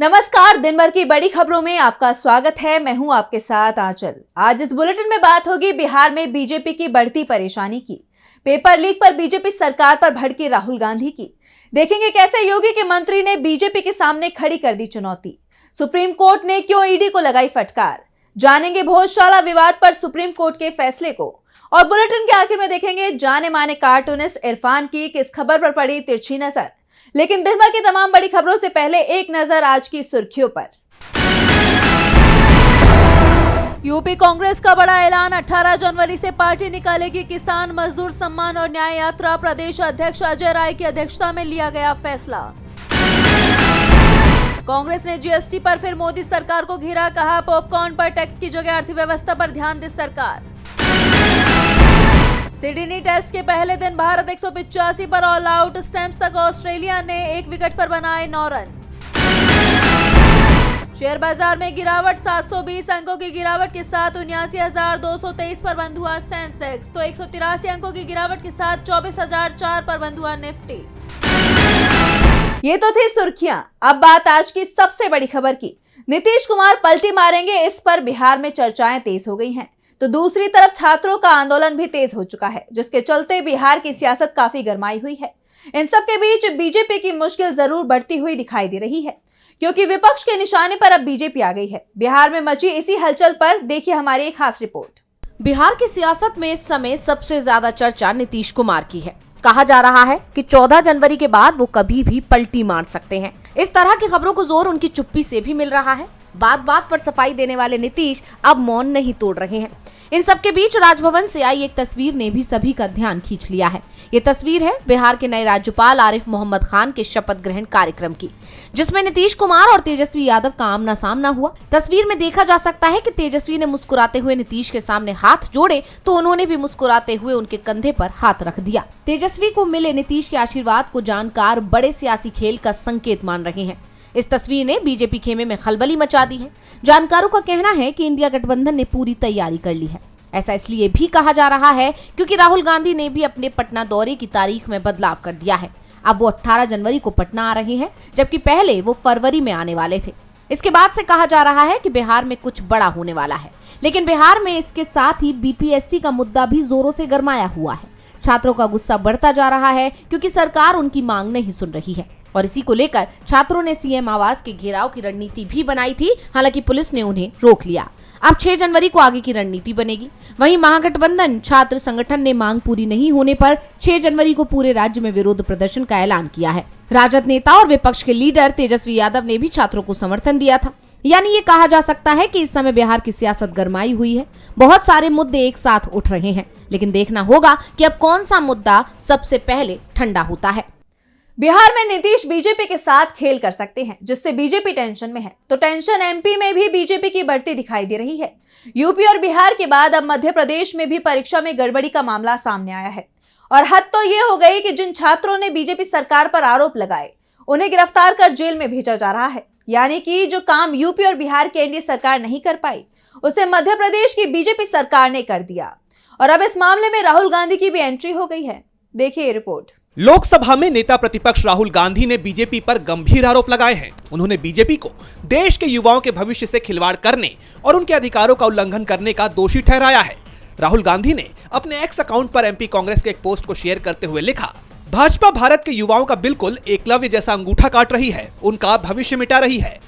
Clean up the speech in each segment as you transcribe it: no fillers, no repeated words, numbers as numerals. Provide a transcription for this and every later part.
नमस्कार, दिन भर की बड़ी खबरों में आपका स्वागत है। मैं हूं आपके साथ आंचल। आज इस बुलेटिन में बात होगी बिहार में बीजेपी की बढ़ती परेशानी की, पेपर लीक पर बीजेपी सरकार पर भड़के राहुल गांधी की, देखेंगे कैसे योगी के मंत्री ने बीजेपी के सामने खड़ी कर दी चुनौती, सुप्रीम कोर्ट ने क्यों ईडी को लगाई फटकार, जानेंगे भोजशाला विवाद पर सुप्रीम कोर्ट के फैसले को, और बुलेटिन के आखिर में देखेंगे जाने माने कार्टूनिस्ट इरफान की किस खबर पर पड़ी तिरछी नजर। लेकिन दिन भर की तमाम बड़ी खबरों से पहले एक नजर आज की सुर्खियों पर। यूपी कांग्रेस का बड़ा ऐलान, 18 जनवरी से पार्टी निकालेगी किसान मजदूर सम्मान और न्याय यात्रा। प्रदेश अध्यक्ष अजय राय की अध्यक्षता में लिया गया फैसला। कांग्रेस ने जीएसटी पर फिर मोदी सरकार को घेरा, कहा पॉपकॉर्न पर टैक्स की जगह अर्थव्यवस्था पर ध्यान दे सरकार। सिडनी टेस्ट के पहले दिन भारत 185 पर ऑल आउट, स्टैम्प्स तक ऑस्ट्रेलिया ने 1 विकेट पर बनाए 9 रन। शेयर बाजार में गिरावट, 720 अंकों की गिरावट के साथ 79,223 पर बंद हुआ सेंसेक्स, तो 183 अंकों की गिरावट के साथ 24,004 पर बंद हुआ निफ्टी। ये तो थी सुर्खियां। अब बात आज की सबसे बड़ी खबर की। नीतीश कुमार पलटी मारेंगे, इस पर बिहार में चर्चाएं तेज हो गई हैं। तो दूसरी तरफ छात्रों का आंदोलन भी तेज हो चुका है, जिसके चलते बिहार की सियासत काफी गरमाई हुई है। इन सब के बीच बीजेपी की मुश्किल जरूर बढ़ती हुई दिखाई दे रही है, क्योंकि विपक्ष के निशाने पर अब बीजेपी आ गई है। बिहार में मची इसी हलचल पर देखिए हमारी एक खास रिपोर्ट। बिहार की सियासत में इस समय सबसे ज्यादा चर्चा नीतीश कुमार की है। कहा जा रहा है कि 14 जनवरी के बाद वो कभी भी पलटी मार सकते हैं। इस तरह की खबरों को जोर उनकी चुप्पी से भी मिल रहा है। बात बात पर सफाई देने वाले नीतीश अब मौन नहीं तोड़ रहे हैं। इन सबके बीच राजभवन से आई एक तस्वीर ने भी सभी का ध्यान खींच लिया है। ये तस्वीर है बिहार के नए राज्यपाल आरिफ मोहम्मद खान के शपथ ग्रहण कार्यक्रम की, जिसमें नीतीश कुमार और तेजस्वी यादव का आमना सामना हुआ। तस्वीर में देखा जा सकता है कि तेजस्वी ने मुस्कुराते हुए नीतीश के सामने हाथ जोड़े, तो उन्होंने भी मुस्कुराते हुए उनके कंधे पर हाथ रख दिया। तेजस्वी को मिले नीतीश के आशीर्वाद को जानकार बड़े सियासी खेल का संकेत मान रहे हैं। इस तस्वीर ने बीजेपी खेमे में खलबली मचा दी है। जानकारों का कहना है कि इंडिया गठबंधन ने पूरी तैयारी कर ली है। ऐसा इसलिए भी कहा जा रहा है क्योंकि राहुल गांधी ने भी अपने पटना दौरे की तारीख में बदलाव कर दिया है। अब वो 18 जनवरी को पटना आ रहे हैं, जबकि पहले वो फरवरी में आने वाले थे। इसके बाद से कहा जा रहा है कि बिहार में कुछ बड़ा होने वाला है। लेकिन बिहार में इसके साथ ही बीपीएससी का मुद्दा भी जोरों से गरमाया हुआ है। छात्रों का गुस्सा बढ़ता जा रहा है क्योंकि सरकार उनकी मांग नहीं सुन रही है, और इसी को लेकर छात्रों ने सीएम आवास के घेराव की रणनीति भी बनाई थी। हालांकि पुलिस ने उन्हें रोक लिया। अब 6 जनवरी को आगे की रणनीति बनेगी। वहीं महागठबंधन छात्र संगठन ने मांग पूरी नहीं होने पर 6 जनवरी को पूरे राज्य में विरोध प्रदर्शन का ऐलान किया है। राजद नेता और विपक्ष के लीडर तेजस्वी यादव ने भी छात्रों को समर्थन दिया था। यानी ये कहा जा सकता है कि इस समय बिहार की सियासत गरमाई हुई है। बहुत सारे मुद्दे एक साथ उठ रहे हैं, लेकिन देखना होगा कि अब कौन सा मुद्दा सबसे पहले ठंडा होता है। बिहार में नीतीश बीजेपी के साथ खेल कर सकते हैं, जिससे बीजेपी टेंशन में है। तो टेंशन एमपी में भी बीजेपी की बढ़ती दिखाई दे रही है। यूपी और बिहार के बाद अब मध्य प्रदेश में भी परीक्षा में गड़बड़ी का मामला सामने आया है। और हद तो ये हो गई कि जिन छात्रों ने बीजेपी सरकार पर आरोप लगाए, उन्हें गिरफ्तार कर जेल में भेजा जा रहा है। यानी कि जो काम यूपी और बिहार की एनडीए सरकार नहीं कर पाई, उसे मध्य प्रदेश की बीजेपी सरकार ने कर दिया। और अब इस मामले में राहुल गांधी की भी एंट्री हो गई है। देखिए रिपोर्ट। लोकसभा में नेता प्रतिपक्ष राहुल गांधी ने बीजेपी पर गंभीर आरोप लगाए हैं। उन्होंने बीजेपी को देश के युवाओं के भविष्य से खिलवाड़ करने और उनके अधिकारों का उल्लंघन करने का दोषी ठहराया है। राहुल गांधी ने अपने एक्स अकाउंट पर एमपी कांग्रेस के एक पोस्ट को शेयर करते हुए लिखा, भाजपा भारत के युवाओं का बिल्कुल एकलव्य जैसा अंगूठा काट रही है, उनका भविष्य मिटा रही है।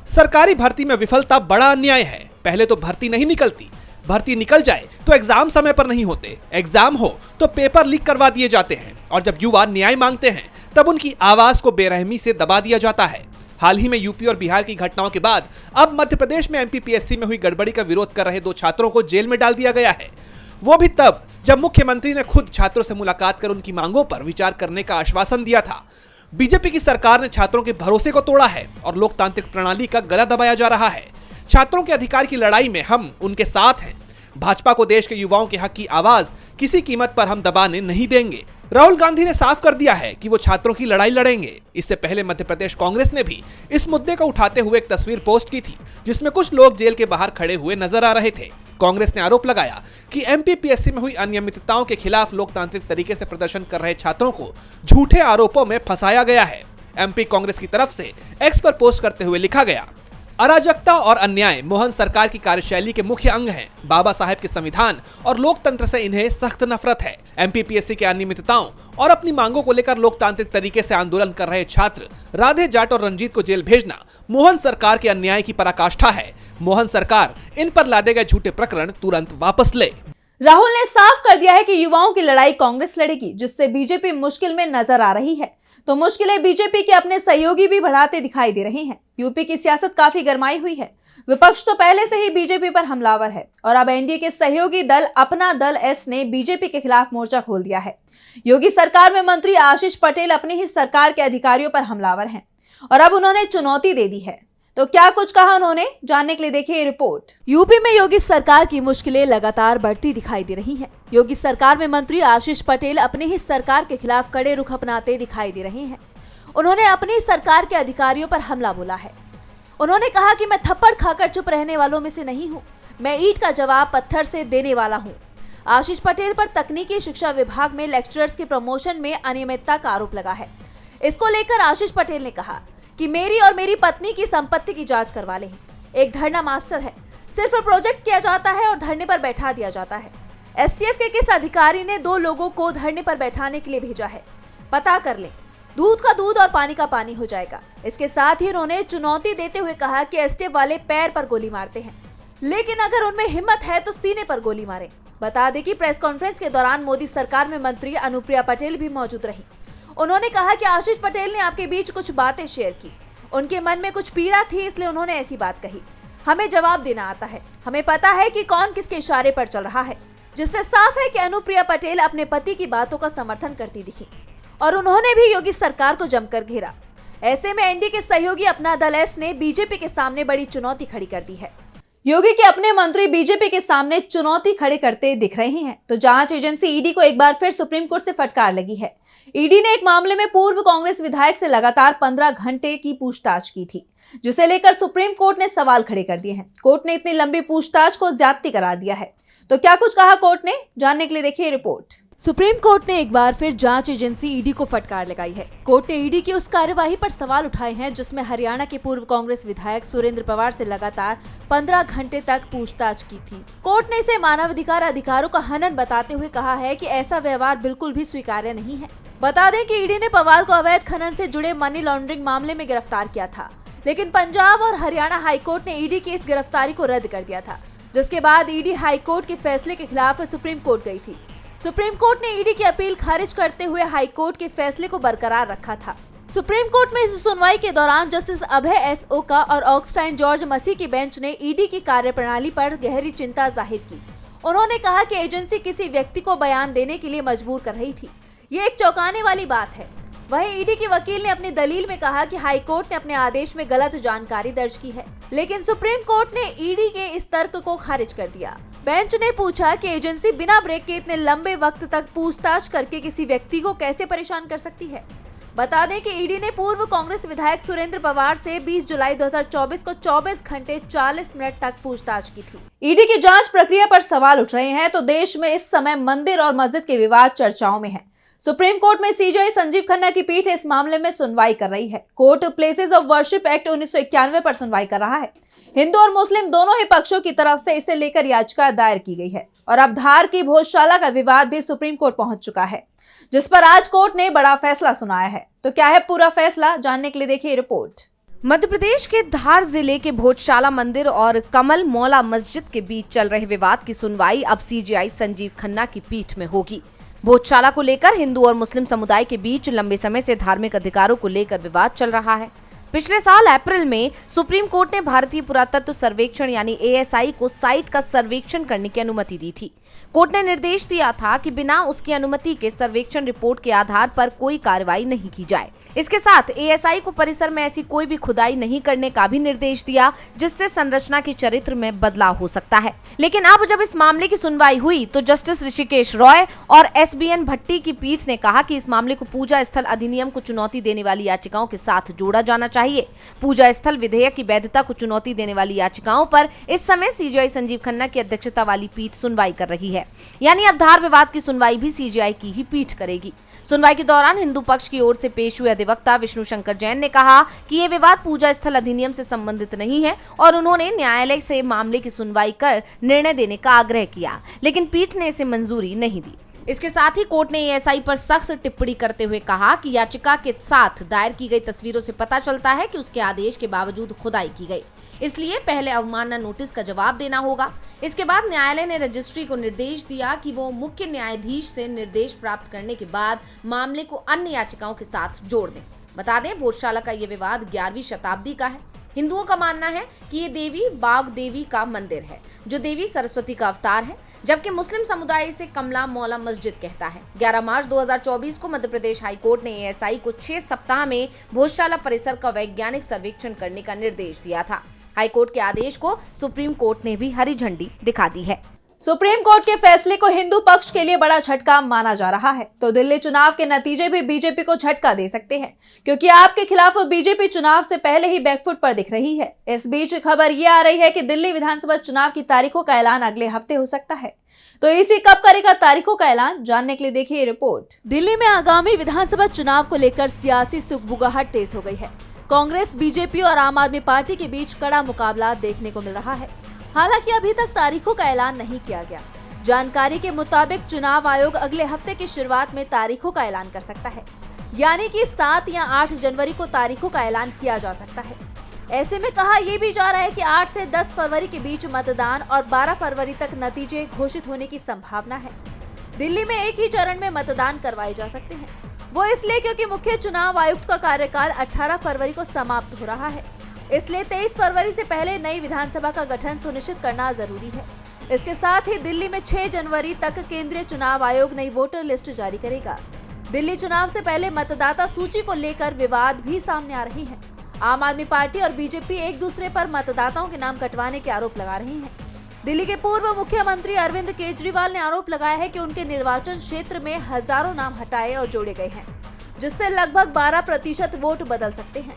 सरकारी भर्ती में विफलता बड़ा अन्याय है। पहले तो भर्ती नहीं निकलती, भर्ती निकल जाए तो एग्जाम समय पर नहीं होते, एग्जाम हो तो पेपर लीक करवा दिए जाते हैं, और जब युवा न्याय मांगते हैं तब उनकी आवाज को बेरहमी से दबा दिया जाता है। हाल ही में यूपी और बिहार की घटनाओं के बाद अब मध्य प्रदेश में एमपीपीएससी में हुई गड़बड़ी का विरोध कर रहे 2 छात्रों को जेल में डाल दिया गया है। वो भी तब जब मुख्यमंत्री ने खुद छात्रों से मुलाकात कर उनकी मांगों पर विचार करने का आश्वासन दिया था। बीजेपी की सरकार ने छात्रों के भरोसे को तोड़ा है और लोकतांत्रिक प्रणाली का गला दबाया जा रहा है। छात्रों के अधिकार की लड़ाई में हम उनके साथ हैं। भाजपा को देश के युवाओं के हक की आवाज किसी कीमत पर हम दबाने नहीं देंगे। राहुल गांधी ने साफ कर दिया है कि वो छात्रों की लड़ाई लड़ेंगे। इससे पहले मध्य प्रदेश कांग्रेस ने भी इस मुद्दे को उठाते हुए एक तस्वीर पोस्ट की थी, जिसमें कुछ लोग जेल के बाहर खड़े हुए नजर आ रहे थे। कांग्रेस ने आरोप लगाया कि एमपीपीएससी में हुई अनियमितताओं के खिलाफ लोकतांत्रिक तरीके से प्रदर्शन कर रहे छात्रों को झूठे आरोपों में फंसाया गया है। एमपी कांग्रेस की तरफ से एक्स पर पोस्ट करते हुए लिखा गया, अराजकता और अन्याय मोहन सरकार की कार्यशैली के मुख्य अंग हैं। बाबा साहेब के संविधान और लोकतंत्र से इन्हें सख्त नफरत है। एमपीपीएससी के अनियमितताओं और अपनी मांगों को लेकर लोकतांत्रिक तरीके से आंदोलन कर रहे छात्र राधे जाट और रंजीत को जेल भेजना मोहन सरकार के अन्याय की पराकाष्ठा है। मोहन सरकार इन पर लादे गए झूठे प्रकरण तुरंत वापस ले। राहुल ने साफ कर दिया है कि युवाओं की लड़ाई कांग्रेस लड़ेगी, जिससे बीजेपी मुश्किल में नजर आ रही है। तो मुश्किलें बीजेपी के अपने सहयोगी भी बढ़ाते दिखाई दे रहे हैं। यूपी की सियासत काफी गरमाई हुई है। विपक्ष तो पहले से ही बीजेपी पर हमलावर है और अब एनडीए के सहयोगी दल अपना दल एस ने बीजेपी के खिलाफ मोर्चा खोल दिया है। योगी सरकार में मंत्री आशीष पटेल अपनी ही सरकार के अधिकारियों पर हमलावर हैं और अब उन्होंने चुनौती दे दी है। तो क्या कुछ कहा उन्होंने, जानने के लिए देखिए रिपोर्ट। यूपी में योगी सरकार की मुश्किलें लगातार बढ़ती दिखाई दे रही हैं। योगी सरकार में मंत्री आशीष पटेल अपनी ही सरकार के खिलाफ कड़े रुख अपनाते दिखाई दे रहे हैं। उन्होंने अपनी सरकार के अधिकारियों पर हमला बोला है। उन्होंने कहा कि मैं थप्पड़ खाकर चुप रहने वालों में से नहीं हूँ, मैं ईंट का जवाब पत्थर से देने वाला हूँ। आशीष पटेल पर तकनीकी शिक्षा विभाग में लेक्चरर्स के प्रमोशन में अनियमितता का आरोप लगा है। इसको लेकर आशीष पटेल ने कहा कि मेरी और मेरी पत्नी की संपत्ति की जांच करवा लें। एक धरना मास्टर है, सिर्फ प्रोजेक्ट किया जाता है और धरने पर बैठा दिया जाता है। एसटीएफ के किस अधिकारी ने 2 लोगों को धरने पर बैठाने के लिए भेजा है, पता कर ले, दूध का दूध और पानी का पानी हो जाएगा। इसके साथ ही उन्होंने चुनौती देते हुए कहा कि एसटीएफ वाले पैर पर गोली मारते हैं, लेकिन अगर उनमें हिम्मत है तो सीने पर गोली मारे। बता दें कि प्रेस कॉन्फ्रेंस के दौरान मोदी सरकार में मंत्री अनुप्रिया पटेल भी मौजूद रही। उन्होंने कहा कि आशीष पटेल ने आपके बीच कुछ बातें शेयर की, उनके मन में कुछ पीड़ा थी, इसलिए उन्होंने ऐसी बात कही। हमें जवाब देना आता है, हमें पता है कि कौन किसके इशारे पर चल रहा है, जिससे साफ है कि अनुप्रिया पटेल अपने पति की बातों का समर्थन करती दिखी और उन्होंने भी योगी सरकार को जमकर घेरा। ऐसे में एनडीए के सहयोगी अपना दल एस ने बीजेपी के सामने बड़ी चुनौती खड़ी कर दी है। योगी के अपने मंत्री बीजेपी के सामने चुनौती खड़े करते दिख रहे हैं। तो जांच एजेंसी ईडी को एक बार फिर सुप्रीम कोर्ट से फटकार लगी है। ईडी ने एक मामले में पूर्व कांग्रेस विधायक से लगातार 15 घंटे की पूछताछ की थी, जिसे लेकर सुप्रीम कोर्ट ने सवाल खड़े कर दिए हैं। कोर्ट ने इतनी लंबी पूछताछ को ज्यादती करार दिया है। तो क्या कुछ कहा कोर्ट ने, जानने के लिए देखिए रिपोर्ट। सुप्रीम कोर्ट ने एक बार फिर जांच एजेंसी ईडी को फटकार लगाई है। कोर्ट ने ईडी की उस कार्यवाही पर सवाल उठाए हैं जिसमें हरियाणा के पूर्व कांग्रेस विधायक सुरेंद्र पवार से लगातार 15 घंटे तक पूछताछ की थी। कोर्ट ने इसे मानवाधिकार अधिकारों का हनन बताते हुए कहा है कि ऐसा व्यवहार बिल्कुल भी स्वीकार्य नहीं है। बता दें कि ईडी ने पवार को अवैध खनन से जुड़े मनी लॉन्ड्रिंग मामले में गिरफ्तार किया था, लेकिन पंजाब और हरियाणा हाईकोर्ट ने ईडी की इस गिरफ्तारी को रद्द कर दिया था, जिसके बाद ईडी हाईकोर्ट के फैसले के खिलाफ सुप्रीम कोर्ट गई थी। सुप्रीम कोर्ट ने ईडी की अपील खारिज करते हुए हाईकोर्ट के फैसले को बरकरार रखा था। सुप्रीम कोर्ट में इस सुनवाई के दौरान जस्टिस अभय एस ओका और ऑक्सटाइन जॉर्ज मसी की बेंच ने ईडी की कार्यप्रणाली पर गहरी चिंता जाहिर की। उन्होंने कहा कि एजेंसी किसी व्यक्ति को बयान देने के लिए मजबूर कर रही थी, ये एक चौंकाने वाली बात है। वहीं ईडी के वकील ने अपनी दलील में कहा कि हाईकोर्ट ने अपने आदेश में गलत जानकारी दर्ज की है, लेकिन सुप्रीम कोर्ट ने ईडी के इस तर्क को खारिज कर दिया। बेंच ने पूछा कि एजेंसी बिना ब्रेक के इतने लंबे वक्त तक पूछताछ करके किसी व्यक्ति को कैसे परेशान कर सकती है। बता दें कि ईडी ने पूर्व कांग्रेस विधायक सुरेंद्र पवार से 20 जुलाई 2024 को 24 घंटे 40 मिनट तक पूछताछ की थी। ईडी की जांच प्रक्रिया पर सवाल उठ रहे हैं तो देश में इस समय मंदिर और मस्जिद के विवाद चर्चाओं में है। सुप्रीम कोर्ट में सीजेआई संजीव खन्ना की पीठ इस मामले में सुनवाई कर रही है। Court places of worship act 1991 पर सुनवाई कर रहा है। हिंदू और मुस्लिम दोनों ही पक्षों की तरफ से इसे लेकर याचिका दायर की गई है और अब धार की भोजशाला का विवाद भी सुप्रीम कोर्ट पहुंच चुका है, जिस पर आज कोर्ट ने बड़ा फैसला सुनाया है। तो क्या है पूरा फैसला, जानने के लिए देखिए रिपोर्ट। मध्य प्रदेश के धार जिले के भोजशाला मंदिर और कमल मौला मस्जिद के बीच चल रहे विवाद की सुनवाई अब सीजेआई संजीव खन्ना की पीठ में होगी। भोजशाला को लेकर हिंदू और मुस्लिम समुदाय के बीच लंबे समय से धार्मिक अधिकारों को लेकर विवाद चल रहा है। पिछले साल अप्रैल में सुप्रीम कोर्ट ने भारतीय पुरातत्व सर्वेक्षण यानी एएसआई को साइट का सर्वेक्षण करने की अनुमति दी थी। कोर्ट ने निर्देश दिया था कि बिना उसकी अनुमति के सर्वेक्षण रिपोर्ट के आधार पर कोई कार्रवाई नहीं की जाए। इसके साथ एएसआई को परिसर में ऐसी कोई भी खुदाई नहीं करने का भी निर्देश दिया जिससे संरचना के चरित्र में बदलाव हो सकता है। लेकिन अब जब इस मामले की सुनवाई हुई तो जस्टिस ऋषिकेश रॉय और एसबीएन भट्टी की पीठ ने कहा कि इस मामले को पूजा स्थल अधिनियम को चुनौती देने वाली याचिकाओं के साथ जोड़ा जाना चाहिए। पूजा स्थल विधेयक की वैधता को चुनौती देने वाली याचिकाओं पर इस समय सीजेआई संजीव खन्ना की अध्यक्षता वाली पीठ सुनवाई कर रही है। यानी अब धार विवाद की सुनवाई भी सीजेआई की ही पीठ करेगी। सुनवाई के दौरान हिंदू पक्ष की ओर से पेश हुए अधिवक्ता विष्णु शंकर जैन ने कहा कि ये विवाद पूजा स्थल अधिनियम से संबंधित नहीं है और उन्होंने न्यायालय से मामले की सुनवाई कर निर्णय देने का आग्रह किया, लेकिन पीठ ने इसे मंजूरी नहीं दी। इसके साथ ही कोर्ट ने एएसआई पर सख्त टिप्पणी करते हुए कहा कि याचिका के साथ दायर की गई तस्वीरों से पता चलता है कि उसके आदेश के बावजूद खुदाई की गई, इसलिए पहले अवमानना नोटिस का जवाब देना होगा। इसके बाद न्यायालय ने रजिस्ट्री को निर्देश दिया कि वो मुख्य न्यायाधीश से निर्देश प्राप्त करने के बाद मामले को अन्य याचिकाओं के साथ जोड़ दें। बता दें, भोजशाला का ये विवाद 11वीं शताब्दी का है। हिंदुओं का मानना है कि ये देवी बाग देवी का मंदिर है, जो देवी सरस्वती का अवतार है, जबकि मुस्लिम समुदाय इसे कमला मौला मस्जिद कहता है। 11 मार्च 2024 को मध्य प्रदेश हाईकोर्ट ने एएसआई को 6 सप्ताह में भोजशाला परिसर का वैज्ञानिक सर्वेक्षण करने का निर्देश दिया था। हाईकोर्ट के आदेश को सुप्रीम कोर्ट ने भी हरी झंडी दिखा दी है। सुप्रीम कोर्ट के फैसले को हिंदू पक्ष के लिए बड़ा झटका माना जा रहा है, तो दिल्ली चुनाव के नतीजे भी बीजेपी को झटका दे सकते हैं, क्योंकि आपके खिलाफ बीजेपी चुनाव से पहले ही बैकफुट पर दिख रही है। इस बीच खबर ये आ रही है कि दिल्ली विधानसभा चुनाव की तारीखों का ऐलान अगले हफ्ते हो सकता है। तो इसी कब करेगा तारीखों का ऐलान, जानने के लिए देखिए रिपोर्ट। दिल्ली में आगामी विधानसभा चुनाव को लेकर सियासी सुगबुगाहट तेज हो गई है। कांग्रेस, बीजेपी और आम आदमी पार्टी के बीच कड़ा मुकाबला देखने को मिल रहा है। हालांकि अभी तक तारीखों का ऐलान नहीं किया गया। जानकारी के मुताबिक चुनाव आयोग अगले हफ्ते की शुरुआत में तारीखों का ऐलान कर सकता है, यानी कि 7 या 8 जनवरी को तारीखों का ऐलान किया जा सकता है। ऐसे में कहा यह भी जा रहा है कि 8 से 10 फरवरी के बीच मतदान और 12 फरवरी तक नतीजे घोषित होने की संभावना है। दिल्ली में एक ही चरण में मतदान करवाए जा सकते हैं, वो इसलिए क्योंकि मुख्य चुनाव आयुक्त का कार्यकाल 18 फरवरी को समाप्त हो रहा है। इसलिए 23 फरवरी से पहले नई विधानसभा का गठन सुनिश्चित करना जरूरी है। इसके साथ ही दिल्ली में 6 जनवरी तक केंद्रीय चुनाव आयोग नई वोटर लिस्ट जारी करेगा। दिल्ली चुनाव से पहले मतदाता सूची को लेकर विवाद भी सामने आ रहे हैं। आम आदमी पार्टी और बीजेपी एक दूसरे पर मतदाताओं के नाम कटवाने के आरोप लगा रही हैं। दिल्ली के पूर्व मुख्यमंत्री अरविंद केजरीवाल ने आरोप लगाया है कि उनके निर्वाचन क्षेत्र में हजारों नाम हटाए और जोड़े गए हैं, जिससे लगभग 12% वोट बदल सकते हैं।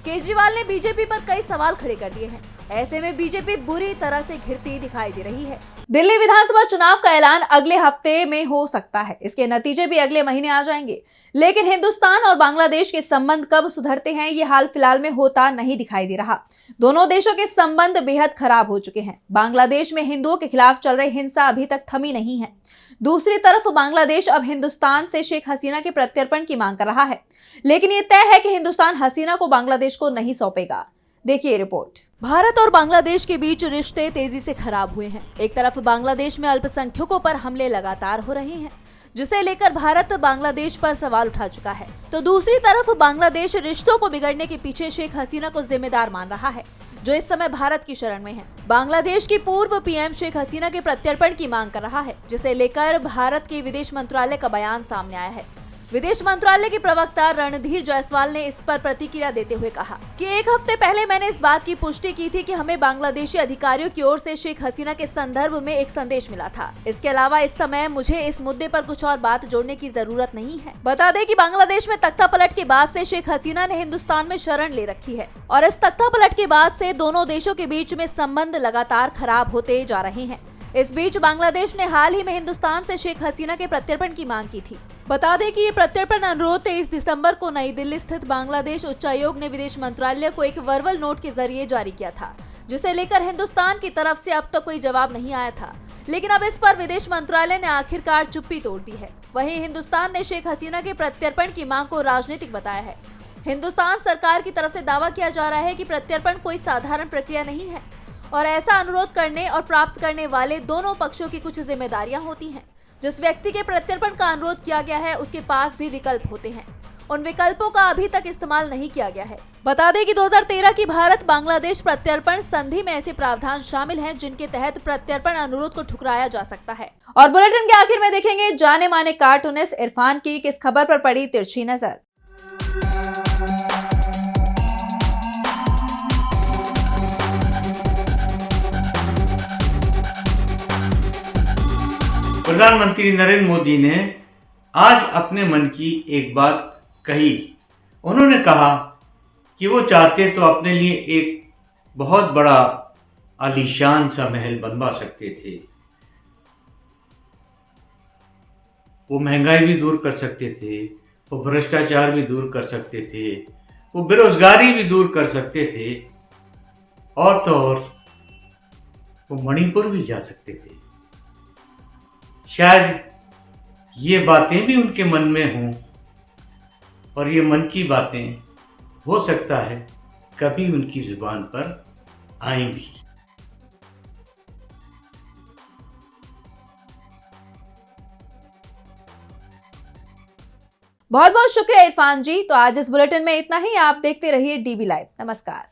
केजरीवाल ने बीजेपी पर कई सवाल खड़े कर दिए हैं। ऐसे में बीजेपी बुरी तरह से घिरती दिखाई दे रही है। दिल्ली विधानसभा चुनाव का ऐलान अगले हफ्ते में हो सकता है, इसके नतीजे भी अगले महीने आ जाएंगे। लेकिन हिंदुस्तान और बांग्लादेश के संबंध कब सुधरते हैं, ये हाल फिलहाल में होता नहीं दिखाई दे रहा। दोनों देशों के संबंध बेहद खराब हो चुके हैं। बांग्लादेश में हिंदुओं के खिलाफ चल रही हिंसा अभी तक थमी नहीं है। दूसरी तरफ बांग्लादेश अब हिंदुस्तान से शेख हसीना के प्रत्यर्पण की मांग कर रहा है, लेकिन ये तय है कि हिंदुस्तान हसीना को बांग्लादेश को नहीं सौंपेगा। देखिए रिपोर्ट। भारत और बांग्लादेश के बीच रिश्ते तेजी से खराब हुए हैं। एक तरफ बांग्लादेश में अल्पसंख्यकों पर हमले लगातार हो रहे हैं, जिसे लेकर भारत बांग्लादेश पर सवाल उठा चुका है, तो दूसरी तरफ बांग्लादेश रिश्तों को बिगड़ने के पीछे शेख हसीना को जिम्मेदार मान रहा है, जो इस समय भारत की शरण में है। बांग्लादेश की पूर्व पीएम शेख हसीना के प्रत्यर्पण की मांग कर रहा है, जिसे लेकर भारत के विदेश मंत्रालय का बयान सामने आया है। विदेश मंत्रालय के प्रवक्ता रणधीर जायसवाल ने इस पर प्रतिक्रिया देते हुए कहा कि एक हफ्ते पहले मैंने इस बात की पुष्टि की थी कि हमें बांग्लादेशी अधिकारियों की ओर से शेख हसीना के संदर्भ में एक संदेश मिला था। इसके अलावा इस समय मुझे इस मुद्दे पर कुछ और बात जोड़ने की जरूरत नहीं है। बता दें कि बांग्लादेश में तख्ता पलट के बाद से शेख हसीना ने हिंदुस्तान में शरण ले रखी है और इस तख्ता पलट के बाद से दोनों देशों के बीच में संबंध लगातार खराब होते जा रहे हैं। इस बीच बांग्लादेश ने हाल ही में हिंदुस्तान से शेख हसीना के प्रत्यर्पण की मांग की थी। बता दें कि ये प्रत्यर्पण अनुरोध 23 दिसंबर को नई दिल्ली स्थित बांग्लादेश उच्चायोग ने विदेश मंत्रालय को एक वर्बल नोट के जरिए जारी किया था, जिसे लेकर हिंदुस्तान की तरफ से अब तक कोई जवाब नहीं आया था। लेकिन अब इस पर विदेश मंत्रालय ने आखिरकार चुप्पी तोड़ दी है। वहीं हिंदुस्तान ने शेख हसीना के प्रत्यर्पण की मांग को राजनीतिक बताया है। हिंदुस्तान सरकार की तरफ से दावा किया जा रहा है कि प्रत्यर्पण कोई साधारण प्रक्रिया नहीं है और ऐसा अनुरोध करने और प्राप्त करने वाले दोनों पक्षों की कुछ जिम्मेदारियां होती हैं। जिस व्यक्ति के प्रत्यर्पण का अनुरोध किया गया है उसके पास भी विकल्प होते हैं। उन विकल्पों का अभी तक इस्तेमाल नहीं किया गया है। बता दें कि 2013 की भारत बांग्लादेश प्रत्यर्पण संधि में ऐसे प्रावधान शामिल हैं जिनके तहत प्रत्यर्पण अनुरोध को ठुकराया जा सकता है। और बुलेटिन के आखिर में देखेंगे जाने माने कार्टूनिस्ट इरफान की किस खबर पर पड़ी तिरछी नजर। प्रधानमंत्री नरेंद्र मोदी ने आज अपने मन की एक बात कही। उन्होंने कहा कि वो चाहते तो अपने लिए एक बहुत बड़ा आलीशान सा महल बनवा सकते थे। वो महंगाई भी दूर कर सकते थे, वो भ्रष्टाचार भी दूर कर सकते थे, वो बेरोजगारी भी दूर कर सकते थे, और तो और वो मणिपुर भी जा सकते थे। शायद ये बातें भी उनके मन में हों, और ये मन की बातें हो सकता है कभी उनकी जुबान पर आएं भी। बहुत बहुत शुक्रिया इरफान जी। तो आज इस बुलेटिन में इतना ही। आप देखते रहिए डीबी लाइव। नमस्कार।